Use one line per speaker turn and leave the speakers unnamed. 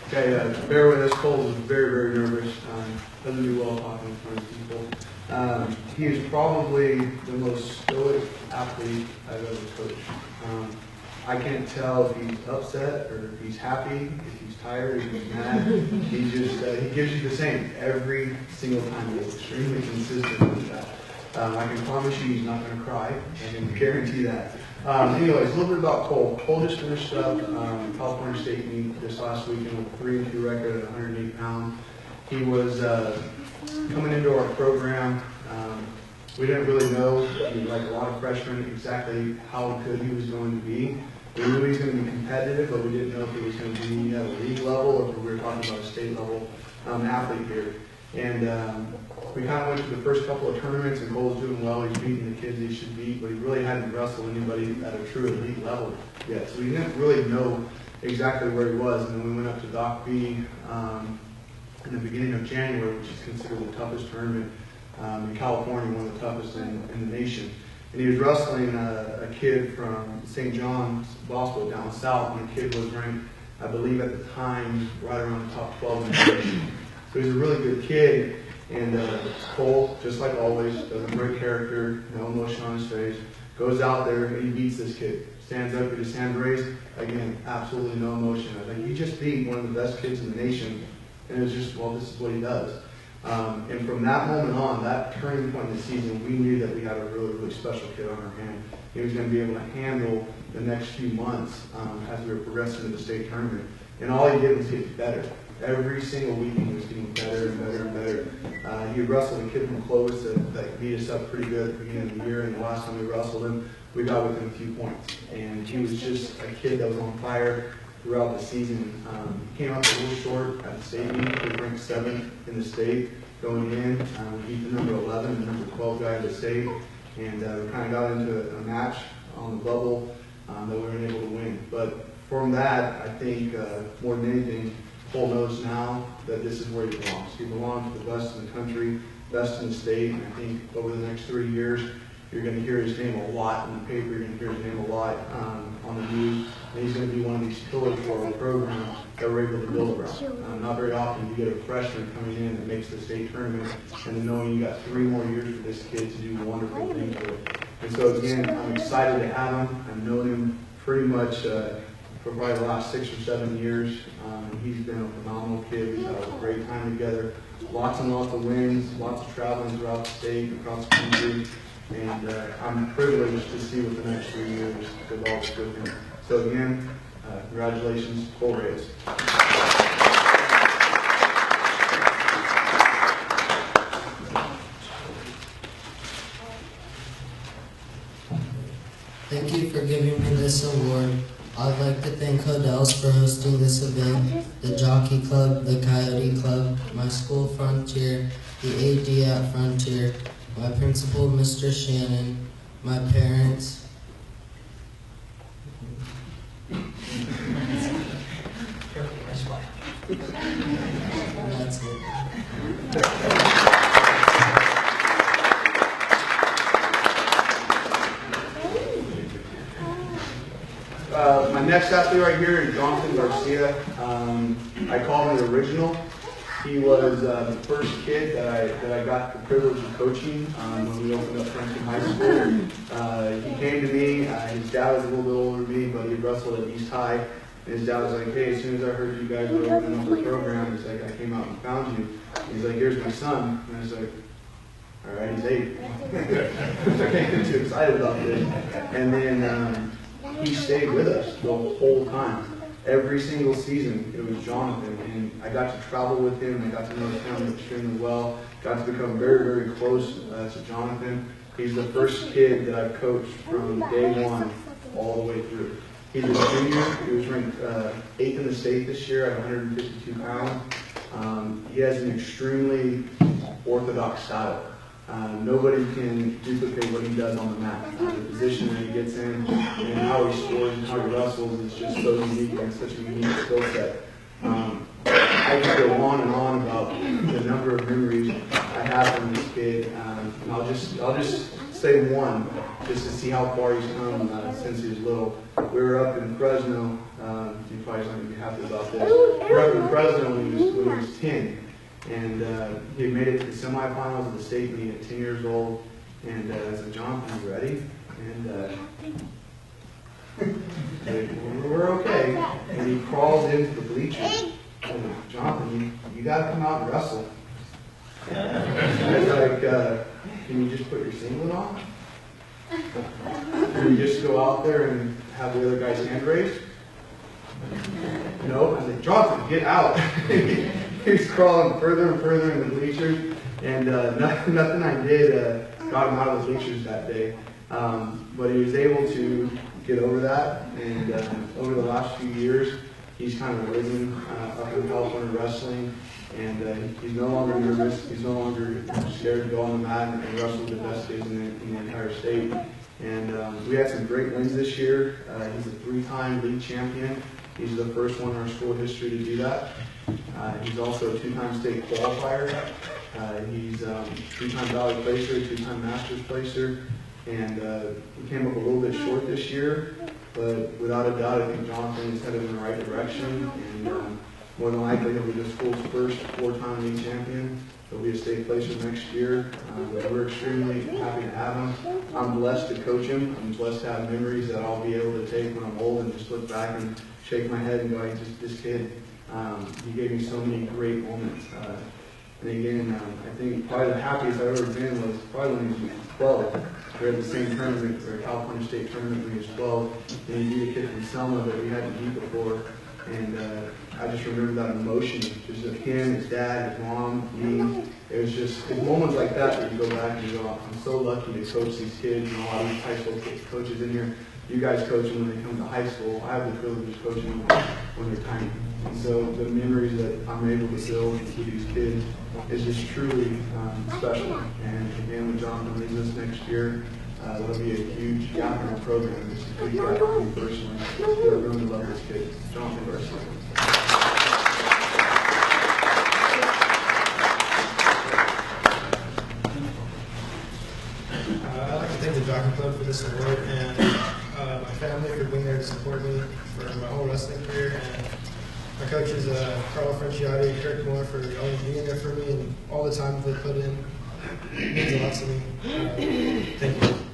Okay, bear with us. Cole is very, very nervous. Doesn't do well talking in front of people. He is probably the most stoic athlete I've ever coached. I can't tell if he's upset or if he's happy, if he's tired, if he's mad. He gives you the same every single time. He's extremely consistent with that. I can promise you he's not going to cry. I can guarantee that. Anyways, a little bit about Cole. Cole just finished up California State meet this last weekend with a 3-2 record at 108 pounds. He was coming into our program. We didn't really know, like a lot of freshmen, exactly how good he was going to be. We knew he was going to be competitive, but we didn't know if he was going to be at a league level or if we were talking about a state level athlete here. And we kind of went to the first couple of tournaments, and Cole's doing well. He's beating the kids he should beat, but he really hadn't wrestled anybody at a true elite level yet. So we didn't really know exactly where he was. And then we went up to Doc B in the beginning of January, which is considered the toughest tournament in California, one of the toughest in the nation. And he was wrestling a kid from St. John's, Boswell, down south, and the kid was ranked, I believe at the time, right around the top 12 in the nation. So he's a really good kid, and Cole, just like always, does a great character, no emotion on his face, goes out there and he beats this kid. Stands up with his hand raised, again, absolutely no emotion. I was like, he just beat one of the best kids in the nation, and it was just, well, this is what he does. And from that moment on, that turning point in the season, we knew that we had a really, really special kid on our hand. He was going to be able to handle the next few months as we were progressing to the state tournament. And all he did was get better. Every single week he was getting better and better and better. He wrestled a kid from Clovis that beat us up pretty good at the beginning of the year, and the last time we wrestled him, we got within a few points. And he was just a kid that was on fire throughout the season. He came out a little short at the state meet. He was ranked 7th in the state going in. We beat the number 11 and number 12 guy in the state, and we kind of got into a match on the bubble that we weren't able to win. But from that, I think more than anything, Cole knows now that this is where he belongs. He belongs to the best in the country, best in the state, and I think over the next 3 years, you're going to hear his name a lot in the paper, you're going to hear his name a lot on the news, and he's going to be one of these pillars for our program that we're able to build around. Not very often you get a freshman coming in that makes the state tournament, and then knowing you got 3 more years for this kid to do wonderful things with. And so again, I'm excited to have him. I've known him pretty much for probably the last 6 or 7 years. He's been a phenomenal kid. We've had a great time together. Lots and lots of wins, lots of traveling throughout the state, across the country. And I'm privileged to see what the next 3 years develops with him. So again, congratulations, Cole Reyes.
Thank you for giving me this award. I'd like to thank Hodel's for hosting this event, the Jockey Club, the Coyote Club, my school Frontier, the AD at Frontier, my principal, Mr. Shannon, my parents, and that's it.
My next athlete right here is Jonathan Garcia. I call him the original. He was the first kid that I got the privilege of coaching when we opened up Franklin High School. He came to me. His dad was a little bit older than me, but he wrestled at East High. And his dad was like, hey, as soon as I heard you guys were opening up the program, he's like, I came out and found you. He's like, here's my son. And I was like, all right, he's 8. I can't get too excited about this. And then he stayed with us the whole time. Every single season, it was Jonathan, and I got to travel with him. I got to know him extremely well. Got to become very, very close to Jonathan. He's the first kid that I've coached from day one all the way through. He's a junior. He was ranked 8th in the state this year at 152 pounds. He has an extremely orthodox style. Nobody can duplicate what he does on the mat. The position that he gets in and how he scores and how he wrestles is just so unique and such a unique skill set. I could go on and on about the number of memories I have from this kid. And I'll just say one, just to see how far he's come since he was little. We were up in Fresno. You probably aren't going to be happy about this. We were up in Fresno when he was 10. And he made it to the semifinals of the state meet at 10 years old. And I said, Jonathan, you ready? And we're okay. And he crawls into the bleachers. I said, Jonathan, you got to come out and wrestle. I was like, can you just put your singlet on? Can you just go out there and have the other guy's hand raised? No. I said, Jonathan, get out. He's crawling further and further in the bleachers, and nothing I did got him out of the bleachers that day. But he was able to get over that, and over the last few years, he's kind of risen up in California wrestling, and he's no longer nervous. He's no longer scared to go on the mat and wrestle the best kids in the entire state. And we had some great wins this year. He's a 3-time league champion. He's the first one in our school history to do that. He's also a 2-time state qualifier. He's a 2-time Valley placer, 2-time Masters placer, and we came up a little bit short this year, but without a doubt, I think Jonathan is headed in the right direction, and more than likely he'll be the school's first 4-time league champion. He'll be a state placer next year. We're extremely happy to have him. I'm blessed to coach him. I'm blessed to have memories that I'll be able to take when I'm old and just look back and shake my head and go, this kid, he gave me so many great moments. And again, I think probably the happiest I've ever been was probably when he was 12. We were at the same tournament, or California State tournament when he was 12, and he beat a kid from Selma that we hadn't beat before. And I just remember that emotion, just of him, his dad, his mom, me. It was just moments like that you go back and you go, I'm so lucky to coach these kids, and a lot of these high school coaches in here. You guys coach them when they come to high school. I have the privilege of coaching them when they're tiny. And so the memories that I'm able to build with these kids is just truly special. And again, when Jonathan leaves us next year, that'll be a huge gap in our program. It's a big gap for me personally. Everyone loves this kid. Jonathan Garcia.
I'd like to thank the Jockey Club for this award, and my family for being there to support me for my whole wrestling career, and my coaches, Carlo Franciotti and Kirk Moore, for always being there for me, and all the time they put in. It means a lot to me. Thank you.